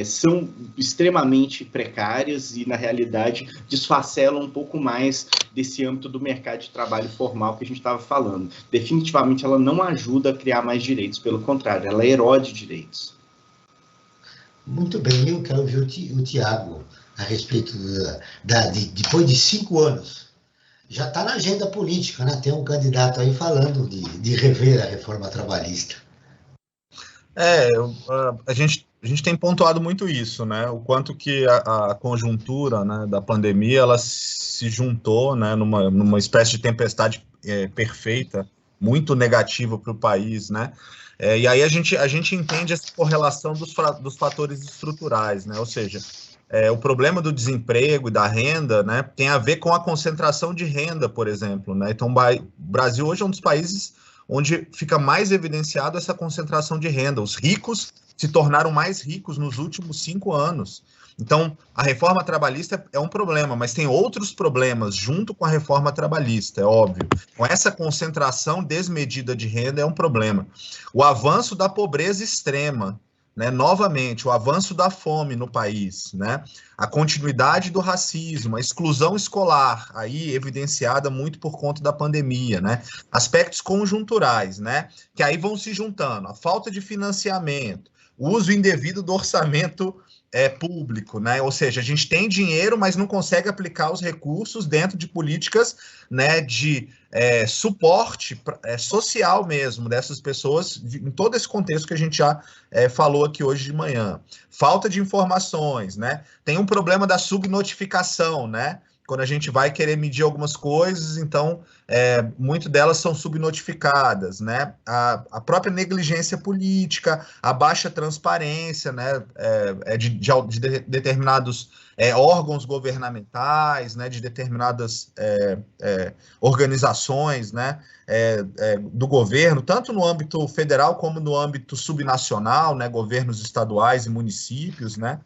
são extremamente precárias e, na realidade, desfacelam um pouco mais desse âmbito do mercado de trabalho formal que a gente estava falando. Definitivamente, ela não ajuda a criar mais direitos, pelo contrário, ela erode direitos. Muito bem, eu quero ouvir o Tiago a respeito depois de 5 anos. Já está na agenda política, né? Tem um candidato aí falando de rever a reforma trabalhista. A gente tem pontuado muito isso, né? O quanto que a conjuntura, né, da pandemia, ela se juntou, né, numa espécie de tempestade perfeita, muito negativa para o país, né? E aí a gente entende essa correlação dos fatores estruturais, né? Ou seja, o problema do desemprego e da renda, né, tem a ver com a concentração de renda, por exemplo, né? Então, o Brasil hoje é um dos países onde fica mais evidenciado essa concentração de renda. Os ricos se tornaram mais ricos nos últimos 5 anos. Então, a reforma trabalhista é um problema, mas tem outros problemas junto com a reforma trabalhista, é óbvio. Com essa concentração desmedida de renda é um problema. O avanço da pobreza extrema, né? Novamente, o avanço da fome no país, né? A continuidade do racismo, a exclusão escolar, aí evidenciada muito por conta da pandemia, né? Aspectos conjunturais, né? Que aí vão se juntando, a falta de financiamento, o uso indevido do orçamento público, né? Ou seja, a gente tem dinheiro, mas não consegue aplicar os recursos dentro de políticas, né, de suporte social mesmo dessas pessoas, em todo esse contexto que a gente já falou aqui hoje de manhã. Falta de informações, né? Tem um problema da subnotificação, né? Quando a gente vai querer medir algumas coisas, então, muito delas são subnotificadas, né? A própria negligência política, a baixa transparência, né? De determinados órgãos governamentais, né? De determinadas organizações, né? Do governo, tanto no âmbito federal como no âmbito subnacional, né? Governos estaduais e municípios, né?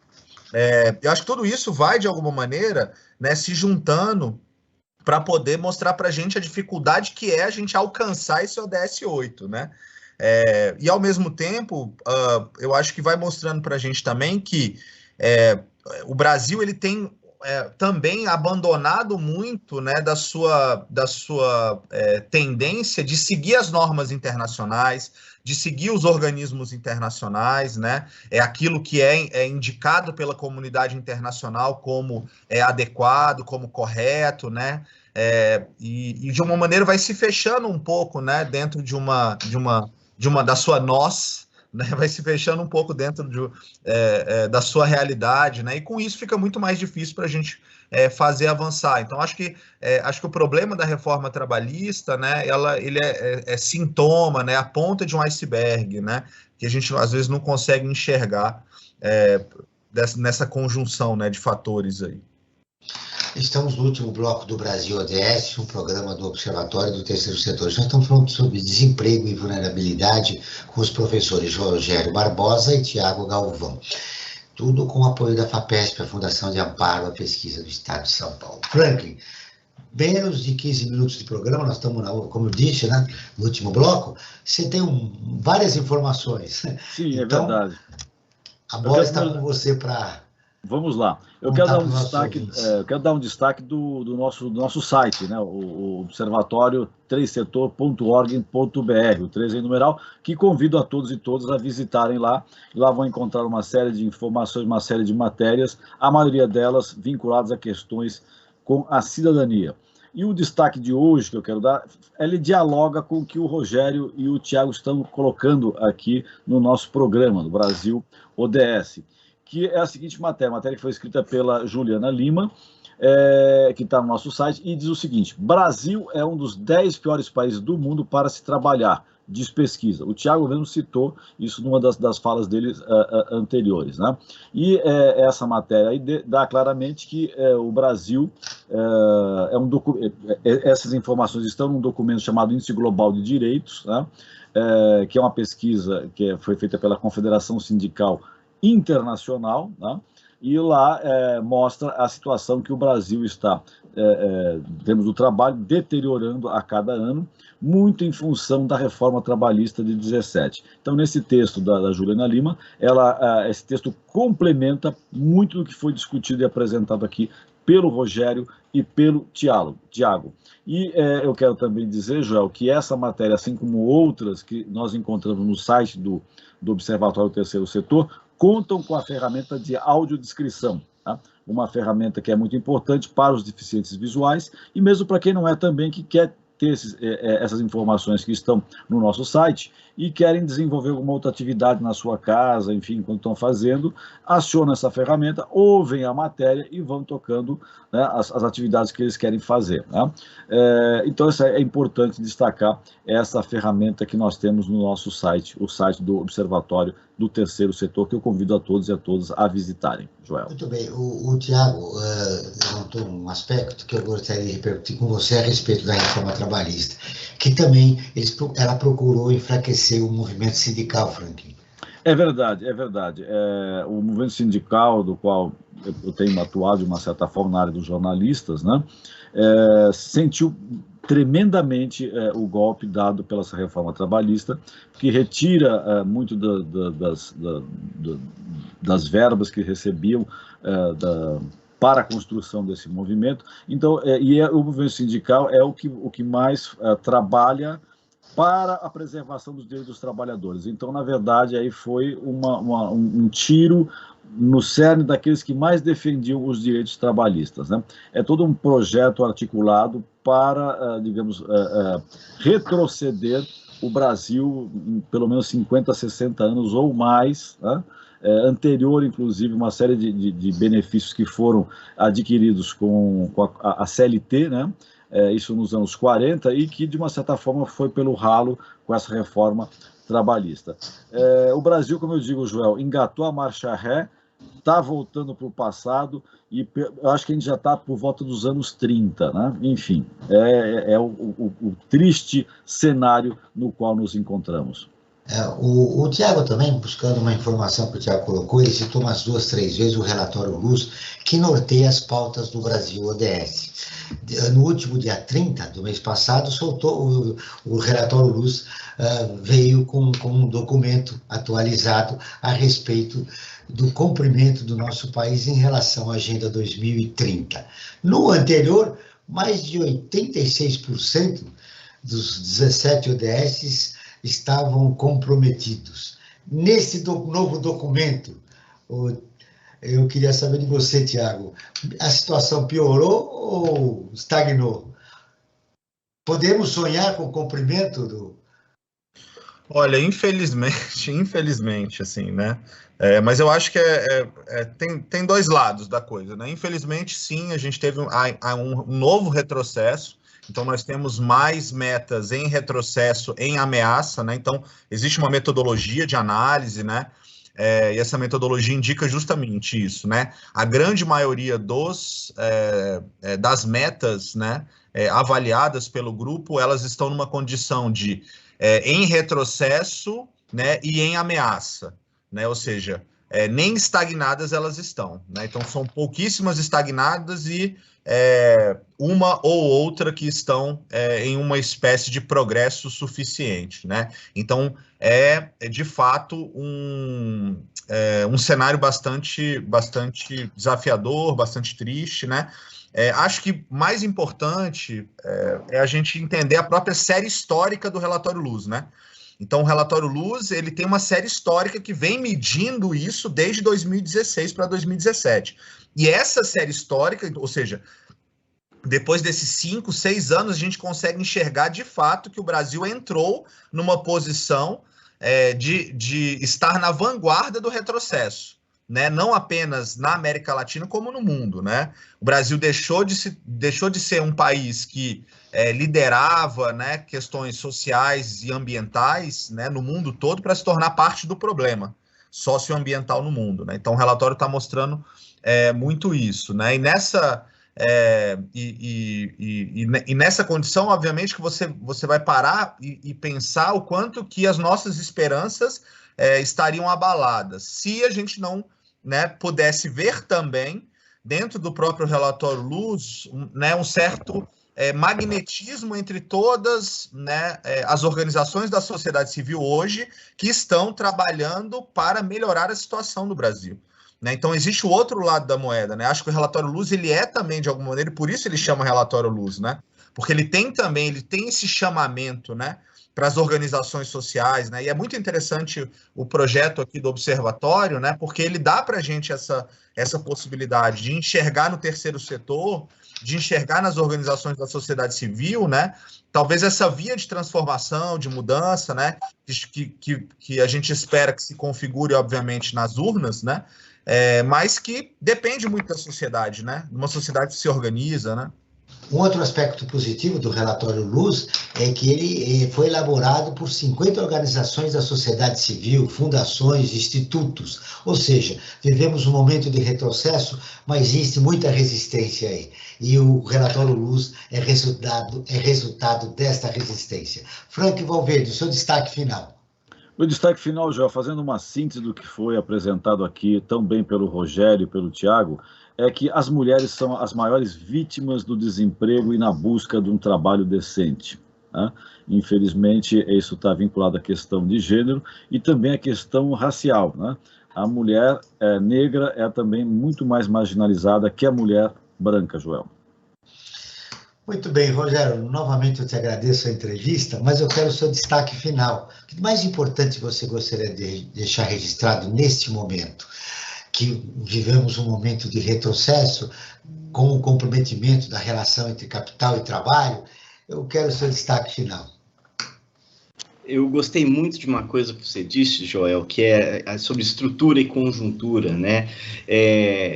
Eu acho que tudo isso vai, de alguma maneira, né, se juntando para poder mostrar para a gente a dificuldade que é a gente alcançar esse ODS 8, né? E, ao mesmo tempo, eu acho que vai mostrando para a gente também que o Brasil ele tem também abandonado muito, né, da sua tendência de seguir as normas internacionais, de seguir os organismos internacionais, né, aquilo que é indicado pela comunidade internacional como adequado, como correto, né, e de uma maneira vai se fechando um pouco, né, dentro da sua nós, né, vai se fechando um pouco dentro da sua realidade, né, e com isso fica muito mais difícil para a gente fazer avançar. Então, acho que o problema da reforma trabalhista, né, ele é sintoma, né, a ponta de um iceberg, né, que a gente às vezes não consegue enxergar nessa conjunção, né, de fatores aí. Estamos no último bloco do Brasil ODS, um programa do Observatório do Terceiro Setor. Nós estamos falando sobre desemprego e vulnerabilidade com os professores Rogério Barbosa e Tiago Galvão. Tudo com o apoio da FAPESP, a Fundação de Amparo à Pesquisa do Estado de São Paulo. Franklin, menos de 15 minutos de programa, nós estamos, como eu disse, né, no último bloco, você tem várias informações. Sim, então, é verdade. A bola está com você para... Vamos lá. Eu quero dar um destaque do nosso site, né? O observatório 3setor.org.br, o 3 em numeral, que convido a todos e todas a visitarem lá. Lá vão encontrar uma série de informações, uma série de matérias, a maioria delas vinculadas a questões com a cidadania. E o destaque de hoje que eu quero dar, ele dialoga com o que o Rogério e o Tiago estão colocando aqui no nosso programa, no Brasil ODS, que é a seguinte matéria que foi escrita pela Juliana Lima, que está no nosso site, e diz o seguinte: Brasil é um dos 10 piores países do mundo para se trabalhar, diz pesquisa. O Tiago mesmo citou isso numa das falas dele anteriores, né? E essa matéria aí dá claramente que o Brasil essas informações estão num documento chamado Índice Global de Direitos, né? Que é uma pesquisa que foi feita pela Confederação Sindical Internacional, né? E lá mostra a situação que o Brasil está, em termos do trabalho, deteriorando a cada ano, muito em função da reforma trabalhista de 17. Então, nesse texto da Juliana Lima, esse texto complementa muito do que foi discutido e apresentado aqui pelo Rogério e pelo Tiago. E eu quero também dizer, Joel, que essa matéria, assim como outras que nós encontramos no site do Observatório do Terceiro Setor, contam com a ferramenta de audiodescrição, tá? Uma ferramenta que é muito importante para os deficientes visuais e mesmo para quem não é também, que quer ter essas informações que estão no nosso site e querem desenvolver alguma outra atividade na sua casa, enfim, enquanto estão fazendo, acionam essa ferramenta, ouvem a matéria e vão tocando, né, as atividades que eles querem fazer, né? Então, é importante destacar essa ferramenta que nós temos no nosso site, o site do Observatório do Terceiro Setor, que eu convido a todos e a todas a visitarem, Joel. Muito bem. O Tiago levantou um aspecto que eu gostaria de repercutir com você a respeito da reforma trabalhista, que também ela procurou enfraquecer o movimento sindical, Franklin. É verdade. O movimento sindical, do qual eu tenho atuado de uma certa forma na área dos jornalistas, né, sentiu tremendamente o golpe dado pela essa reforma trabalhista, que retira muito das verbas que recebiam para a construção desse movimento. Então, o movimento sindical é o que mais trabalha para a preservação dos direitos dos trabalhadores. Então, na verdade, aí foi um tiro no cerne daqueles que mais defendiam os direitos trabalhistas, né? É todo um projeto articulado para, digamos, retroceder o Brasil em pelo menos 50, 60 anos ou mais, né? Anterior, inclusive, uma série de benefícios que foram adquiridos com a CLT, né? Isso nos anos 40, e que, de uma certa forma, foi pelo ralo com essa reforma trabalhista. O Brasil, como eu digo, Joel, engatou a marcha ré, está voltando para o passado, e eu acho que a gente já está por volta dos anos 30, né? Enfim, o triste cenário no qual nos encontramos. O Tiago também, buscando uma informação que o Tiago colocou, ele citou umas 2, 3 vezes o relatório Luz, que norteia as pautas do Brasil ODS. no último dia 30 do mês passado, soltou o relatório Luz, veio com um documento atualizado a respeito do cumprimento do nosso país em relação à Agenda 2030. No anterior, mais de 86% dos 17 ODS estavam comprometidos. Nesse novo documento, eu queria saber de você, Tiago, a situação piorou ou estagnou? Podemos sonhar com o cumprimento do... Olha, infelizmente, assim, né? Mas eu acho que tem dois lados da coisa, né? Infelizmente, sim, a gente teve um novo retrocesso. Então, nós temos mais metas em retrocesso, em ameaça, né? Então, existe uma metodologia de análise, né? E essa metodologia indica justamente isso, né? A grande maioria das metas, né, avaliadas pelo grupo, elas estão numa condição de em retrocesso, né, e em ameaça, né? Ou seja, nem estagnadas elas estão, né? Então, são pouquíssimas estagnadas e uma ou outra que estão em uma espécie de progresso suficiente, né? Então, de fato um cenário bastante desafiador, bastante triste, né? Acho que mais importante é a gente entender a própria série histórica do relatório Luz, né? Então, o relatório Luz, ele tem uma série histórica que vem medindo isso desde 2016 para 2017. E essa série histórica, ou seja, depois desses 5, 6 anos, a gente consegue enxergar de fato que o Brasil entrou numa posição de estar na vanguarda do retrocesso, né? Não apenas na América Latina, como no mundo, né? O Brasil deixou de ser um país que liderava, né, questões sociais e ambientais, né, no mundo todo, para se tornar parte do problema socioambiental no mundo, né? Então, o relatório está mostrando muito isso, né? E nessa condição, obviamente, que você vai parar e pensar o quanto que as nossas esperanças estariam abaladas, se a gente não, né, pudesse ver também, dentro do próprio relatório Luz, né, um certo magnetismo entre todas, né, as organizações da sociedade civil hoje que estão trabalhando para melhorar a situação do Brasil, né? Então, existe o outro lado da moeda, né? Acho que o relatório Luz, ele também, de alguma maneira, e por isso ele chama relatório Luz, né? Porque ele tem esse chamamento, né, para as organizações sociais, né? E é muito interessante o projeto aqui do Observatório, né? Porque ele dá para a gente essa possibilidade de enxergar no terceiro setor, de enxergar nas organizações da sociedade civil, né? Talvez essa via de transformação, de mudança, né? Que a gente espera que se configure, obviamente, nas urnas, né? Mas que depende muito da sociedade, né? Uma sociedade que se organiza, né? Um outro aspecto positivo do relatório Luz é que ele foi elaborado por 50 organizações da sociedade civil, fundações, institutos. Ou seja, vivemos um momento de retrocesso, mas existe muita resistência aí. E o relatório Luz é resultado desta resistência. Frank Valverde, o seu destaque final. O destaque final, Joel, fazendo uma síntese do que foi apresentado aqui também pelo Rogério e pelo Tiago, é que as mulheres são as maiores vítimas do desemprego e na busca de um trabalho decente, né? Infelizmente, isso está vinculado à questão de gênero e também à questão racial, né? A mulher negra é também muito mais marginalizada que a mulher branca, Joel. Muito bem, Rogério, novamente eu te agradeço a entrevista, mas eu quero o seu destaque final. O que mais importante você gostaria de deixar registrado neste momento? Que vivemos um momento de retrocesso, com o comprometimento da relação entre capital e trabalho. Eu quero o seu destaque final. Eu gostei muito de uma coisa que você disse, Joel, que é sobre estrutura e conjuntura, né?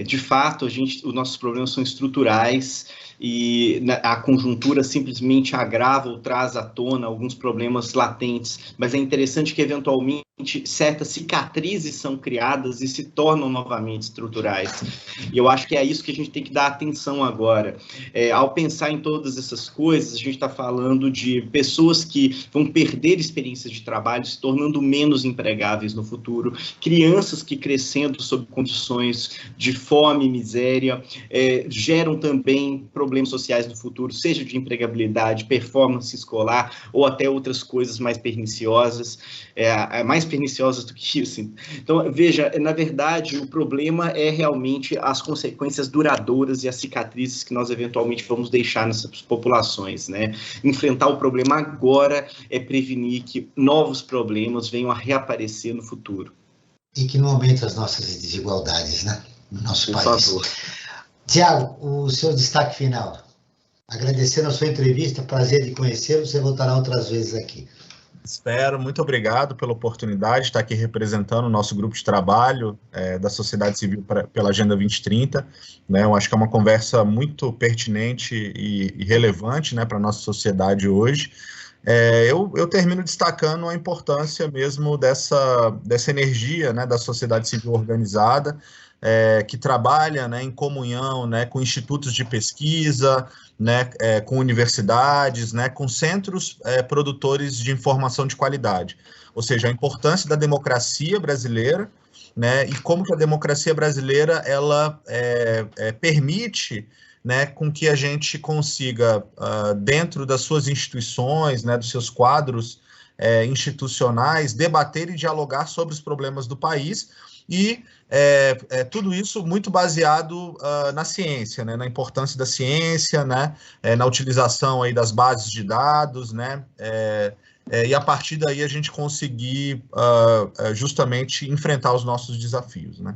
De fato, os nossos problemas são estruturais e a conjuntura simplesmente agrava ou traz à tona alguns problemas latentes, mas é interessante que, eventualmente, certas cicatrizes são criadas e se tornam novamente estruturais. E eu acho que é isso que a gente tem que dar atenção agora. Ao pensar em todas essas coisas, a gente está falando de pessoas que vão perder experiências de trabalho, se tornando menos empregáveis no futuro, crianças que crescendo sob condições de fome e miséria, geram também problemas problemas sociais no futuro, seja de empregabilidade, performance escolar ou até outras coisas mais perniciosas, mais perniciosas do que isso. Então, veja, na verdade, o problema é realmente as consequências duradouras e as cicatrizes que nós eventualmente vamos deixar nessas populações, né? Enfrentar o problema agora é prevenir que novos problemas venham a reaparecer no futuro. E que não aumente as nossas desigualdades, né? No nosso Por país. favor. Tiago, o seu destaque final. Agradecendo a sua entrevista, prazer de conhecê-lo, você voltará outras vezes aqui. Espero, muito obrigado pela oportunidade de estar aqui representando o nosso grupo de trabalho da sociedade civil pela Agenda 2030. Né? Eu acho que é uma conversa muito pertinente e relevante, né, para a nossa sociedade hoje. Eu termino destacando a importância mesmo dessa energia, né, da sociedade civil organizada, que trabalha, né, em comunhão, né, com institutos de pesquisa, né, com universidades, né, com centros produtores de informação de qualidade. Ou seja, a importância da democracia brasileira, né, e como que a democracia brasileira ela permite, né, com que a gente consiga, dentro das suas instituições, né, dos seus quadros institucionais, debater e dialogar sobre os problemas do país, e tudo isso muito baseado na ciência, né, na importância da ciência, né, na utilização aí das bases de dados, né, e a partir daí a gente conseguir justamente enfrentar os nossos desafios, né.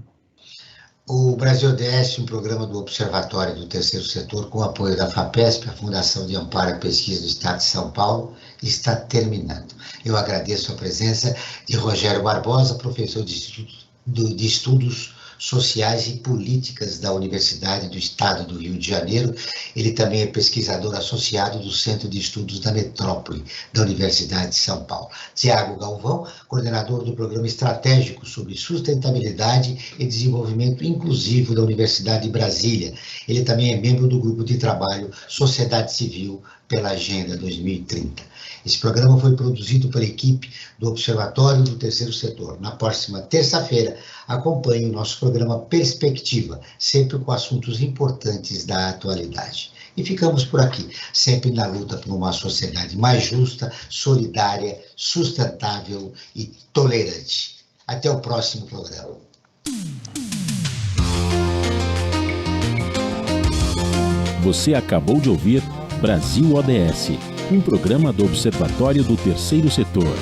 O Brasil ODS, um programa do Observatório do Terceiro Setor, com apoio da FAPESP, a Fundação de Amparo à Pesquisa do Estado de São Paulo, está terminando. Eu agradeço a presença de Rogério Barbosa, professor de Estudos Sociais e Políticas da Universidade do Estado do Rio de Janeiro. Ele também é pesquisador associado do Centro de Estudos da Metrópole, da Universidade de São Paulo. Tiago Galvão, coordenador do Programa Estratégico sobre Sustentabilidade e Desenvolvimento Inclusivo da Universidade de Brasília. Ele também é membro do Grupo de Trabalho Sociedade Civil pela Agenda 2030. Esse programa foi produzido pela equipe do Observatório do Terceiro Setor. Na próxima terça-feira, acompanhe o nosso programa Perspectiva, sempre com assuntos importantes da atualidade. E ficamos por aqui, sempre na luta por uma sociedade mais justa, solidária, sustentável e tolerante. Até o próximo programa. Você acabou de ouvir Brasil ODS, um programa do Observatório do Terceiro Setor.